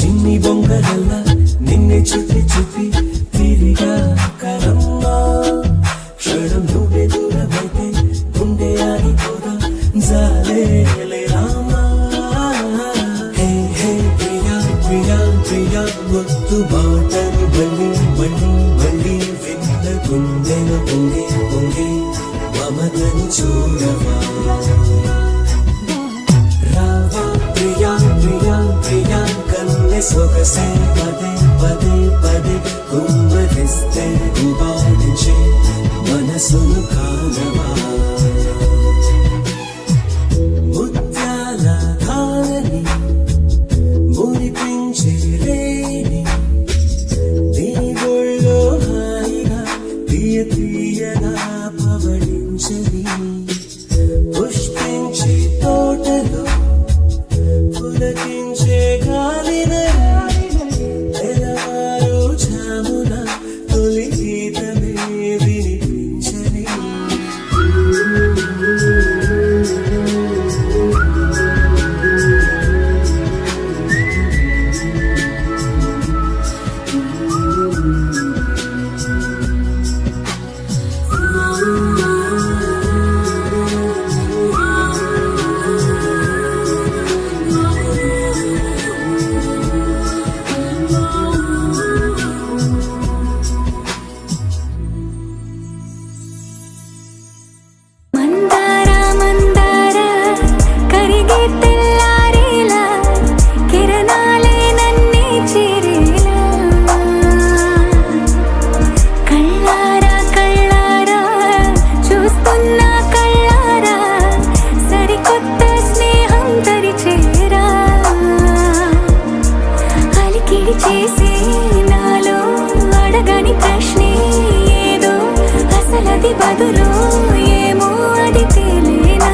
చిన్ని బొంగరల్లా నిన్నే చుట్టి చుట్టి తిరిగా కరమ్మా క్షణం నువ్వే దూరమైతే గుండె ఆగిపోదా జాలేలే రామా హే హే ప్రియా ప్రియా ప్రియా ముద్దు మాటలు మళ్ళీ మళ్ళీ మళ్ళీ విన్న గుండెను పొంగే పొంగే మమతను చూడవా రావా ప్రియా ప్రియా ప్రియా కన్నె సొగసే పదే పదే పదే కుమ్మరిస్తే గుబాడించే మనసును కానవా ముత్యాల ధారని మురిపించే రేణి నీ ఒళ్ళో హాయిగా తీయ తీయగా పవళించని పుష్పించే తోటలో పులకించే గాలిన తెలవారు జామున తొలి గీతమే వినిపించని మందార మందార కరిగే తెల్లారేలా కిరణాలే నన్నే చేరేలా కళ్ళారా కళ్ళారా చూస్తున్నా కళ్ళారా సరికొత్త స్నేహం తరిచేరా అలికిడి చేసే నాలో అడగని ప్రశ్నే ఏదో అసలది బదులు ఏమో అది తేలేనా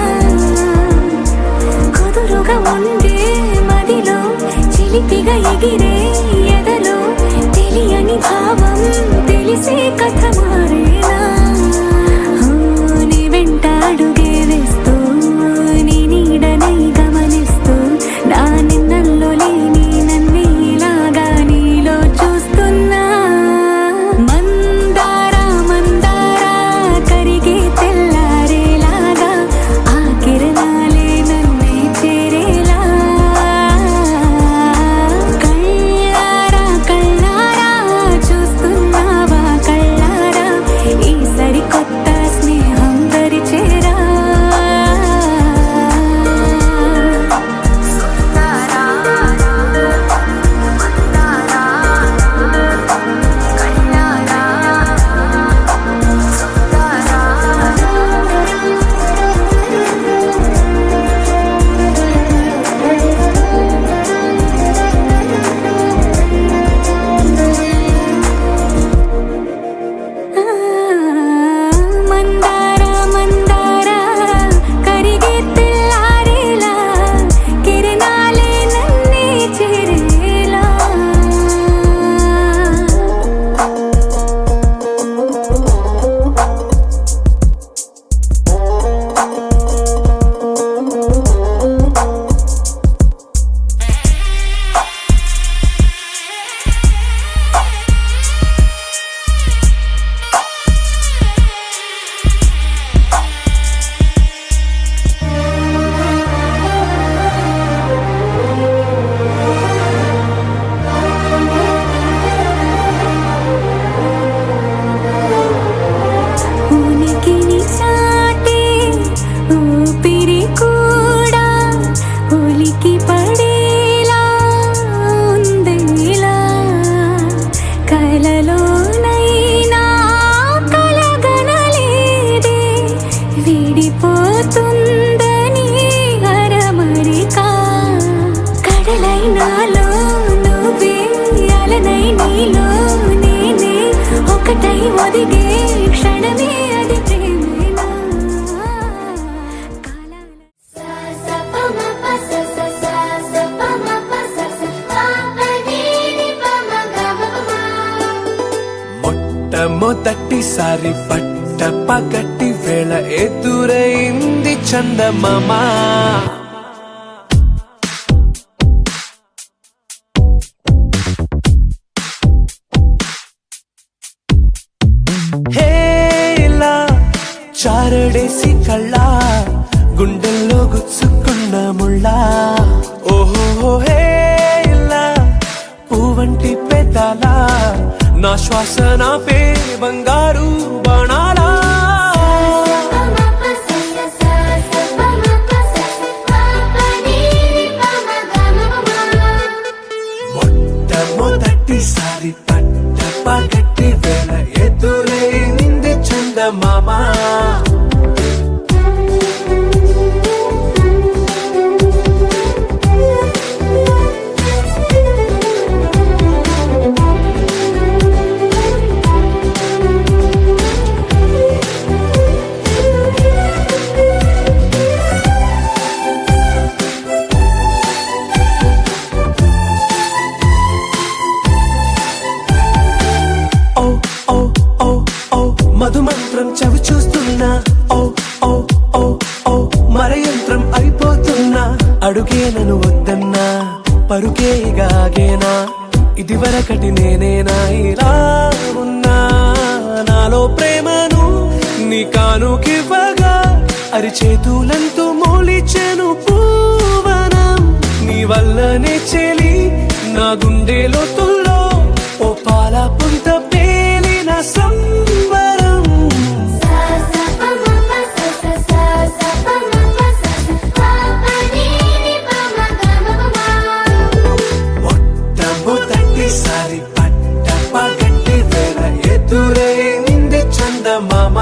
కుదురుగా ఉండే మదిలో చిలిపిగా ఎగిరే ఎదలో తెలియని భావం తెలిసే కథ మారేనా నీ వెంట అడుగే వేస్తూ నీ నీడనై గమనిస్తూ నా నిన్నల్లో లేని నన్నే ఇలాగా నీలో చూస్తున్నా మందార మందార కరిగే తెల్లారేలాగా ఆ కిరణాలే నన్నే చేరేలా కళ్ళారా మొదటిసారి పట్ట పగటి వేళ ఎదురైంది చందమామ. హేలా చారడేసి కళ్ళ గుండెల్లో గుచ్చుకున్న ముళ్ళ. ఓహో హేలా పువ్వంటి పెదాల నా శ్వాస నా పే బంగారు బాణాలా. మొట్టమొదటిసారి పట్ట పగటి వేళ ఎదురైంది చందమామ. మధుమంత్రం చవి చూస్తున్నా. ఓ ఓ ఓ ఓ మరయంత్రం అయిపోతున్నా. అడుగే నన్ను వద్దన్నా పరుకే గాగేనా. ఇది వరకటి నేనేనా ఇలా ఉన్నా. నాలో ప్రేమను నీ కానుకివ్వగా అరిచేతులంతో మోలిచెను పూవనం. నీ వల్లనే చెలి నా గుండె లోతుల్లో ఓ పాల పుంత పేలిన సంబరం. మొట్టమొదటిసారి పట్ట పగటి వేళ ఎదురైంది చందమామ.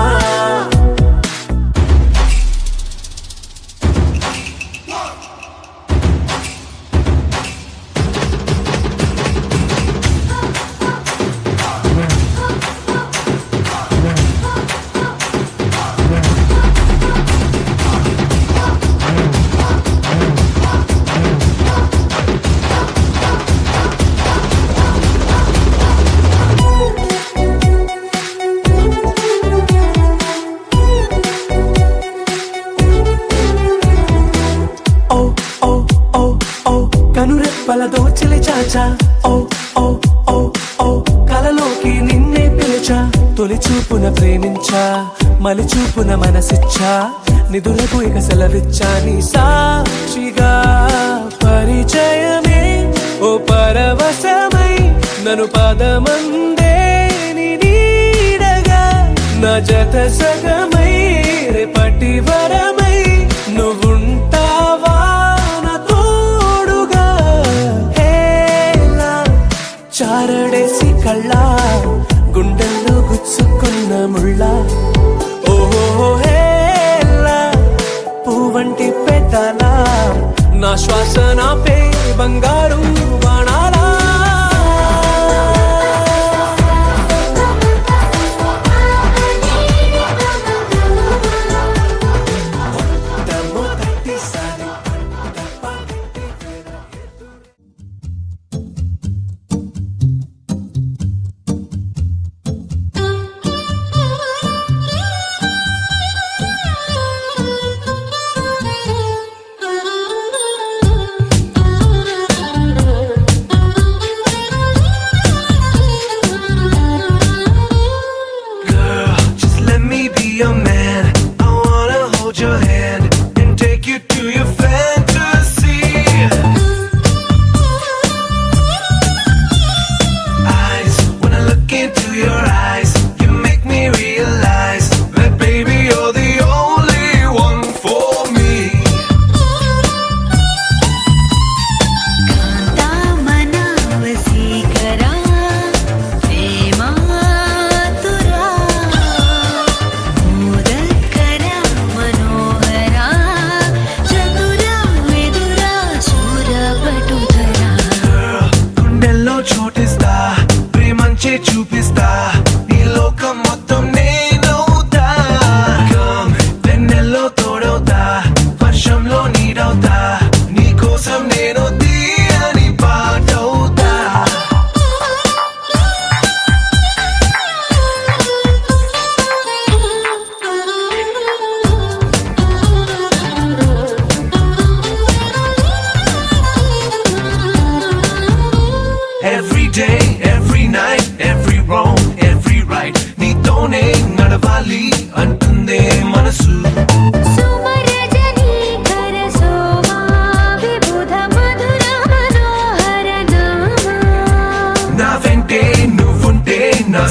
కనురెప్పల దోచిలి చాచా. ఓ ఓ ఓ ఓ కలలోకి నిన్నే పిలిచా. తొలి చూపున ప్రేమించా మలి చూపున మనసిచ్చా. నిధులకు ఇక సెలవిచ్చా నీ సాక్షిగా. పరిచయమే ఓ పరవశమై నన్ను పదమందే నీ నీడగా. నా జత సగమై రేపటి వరమై నువ్వుంటావా నా తోడుగా. హేలా చారడేసి కళ్ళ గుండెల్లో గుచ్చుకున్న ముళ్ళ. ఓహో హేలా పువ్వంటి పెదాల నా శ్వాస నా పే బంగారు బాణాలా.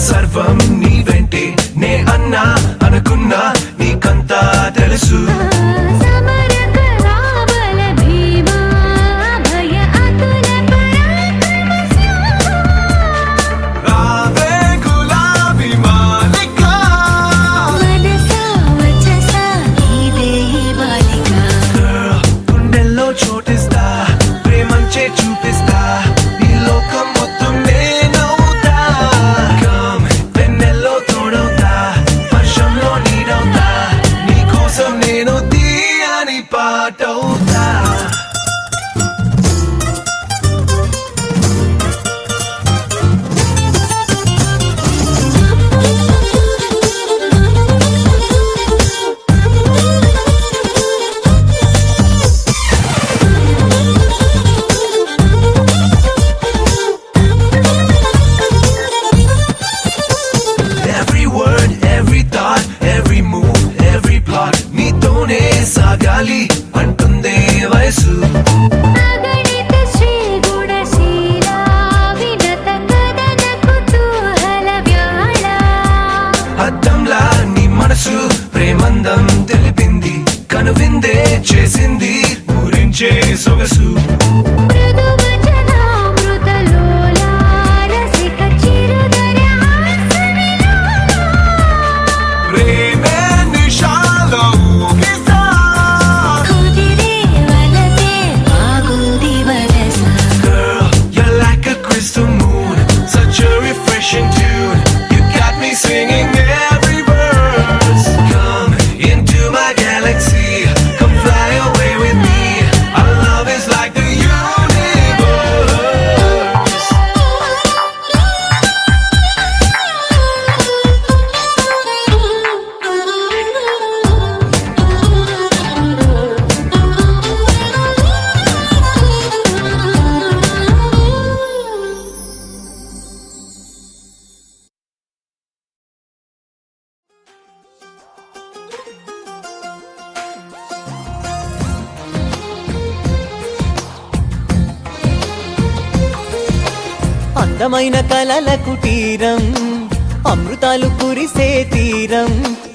సర్వం నీ వెంటే నే అన్నా అనుకున్నా నీకంతా తెలుసు సమరక రాబల భీమా భయ అతుల పరాక్రమశా రావే గులాబీ మాలిక మనసా వచసా నీదే బాలిక గుండెల్లో చోటిస్తా ప్రేమంచే చూపిస్తా నీ లోకం మొత్తం నేనవుతా కమ్ వెన్నెల్లో తోడవుతా వర్షంలో నీడవుతా నీ కోసం నేను తీయని పాటవుతా Every word, every thought, every move, every plot నీతోనే సాగాలి అంటుందే వయసు అగణిత శ్రీ గుణశీల వినత కదన కుతూహల వ్యాళ అద్దంలా నీ మనసు ప్రేమందం తెలిపింది కనువిందే చేసింది ఊరించే సొగసు మృదు వచనామృత లోల రసిక చిరుదర హాసవిలోల ప్రేమే నిషాలో ఊగిసా కుదిరే వలతే బాగుంది వరస Girl, you're like a crystal moon, such a refreshing tune. You got me singing every verse. Come into my galaxy, come fly away with me. Our love is like the universe. అందమైన కలల కుటీరం అమృతాలు కురిసే తీరం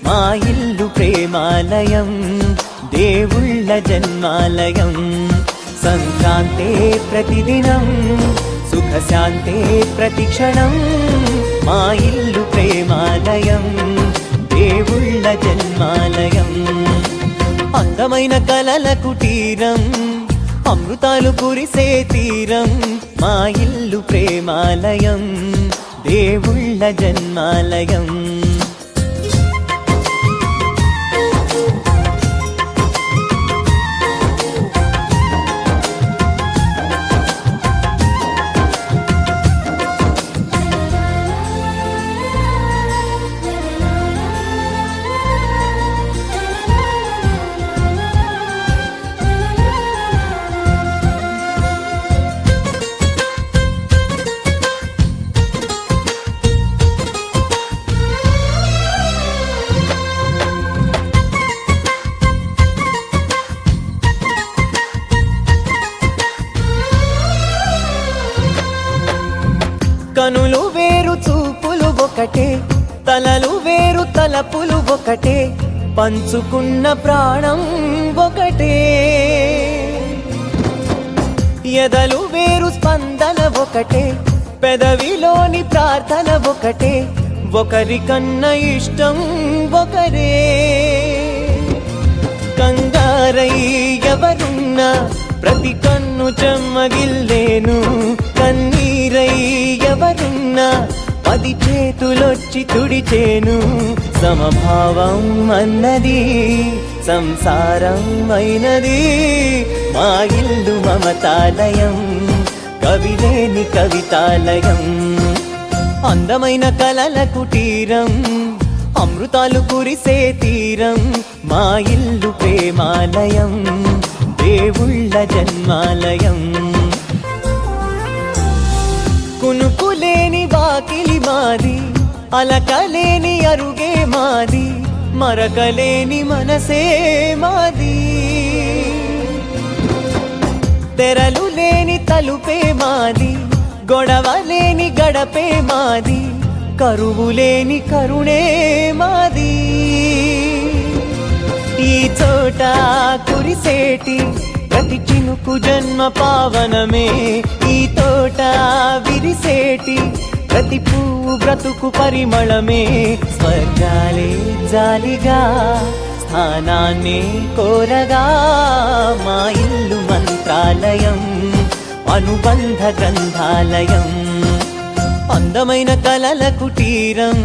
మా ఇల్లు ప్రేమాలయం దేవుళ్ళ జన్మాలయం సంక్రాంతే ప్రతిదినం సుఖశాంతే ప్రతిక్షణం మా ఇల్లు ప్రేమాలయం దేవుళ్ళ జన్మాలయం అందమైన కలల కుటీరం అమృతాలు కురిసే తీరం మా ఇల్లు ప్రేమాలయం దేవుళ్ళ జన్మాలయం కనులు వేరు చూపులు ఒకటే తలలు వేరు తలపులు ఒకటే పంచుకున్న ప్రాణం ఒకటే ఎదలు వేరు స్పందన ఒకటే పెదవిలోని ప్రార్థన ఒకటే ఒకరికన్నా ఇష్టం ఒకరే కంగారై ఎవరున్నా ప్రతి కన్ను చెమ్మగిల్లేను కన్నీరై ఎవరున్నా 10 చేతులొచ్చి తుడిచేను సమభావం అన్నది సంసారం అయినది మా ఇల్లు మమతాలయం కవిలేని కవితాలయం అందమైన కలల కుటీరం అమృతాలు కురిసే తీరం మా ఇల్లు ప్రేమాలయం దేవుళ్ళ జన్మాలయం కునుకులేని వాకిలి మాది అలకలేని అరుగే మాది మరకలేని మనసే మాది తెరలు లేని తలుపే మాది గొడవ లేని గడపే మాది కరువులేని కరుణే మాది. ఈ చోట కురిసేటి ప్రతి చినుకు జన్మ పావనమే, ఈ తోట విరిసేటి ప్రతి పువ్వు బ్రతుకు పరిమళమే. స్వర్గాలే జాలిగా స్థానాన్ని కోరగా, మా ఇల్లు మంత్రాలయం, అనుబంధ గ్రంథాలయం. అందమైన కలల కుటీరం,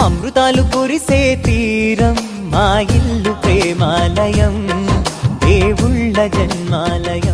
అమృతాలు కురిసే తీరం, మా ఇల్లు ప్రేమాలయం, దేవుళ్ళ జన్మాలయం.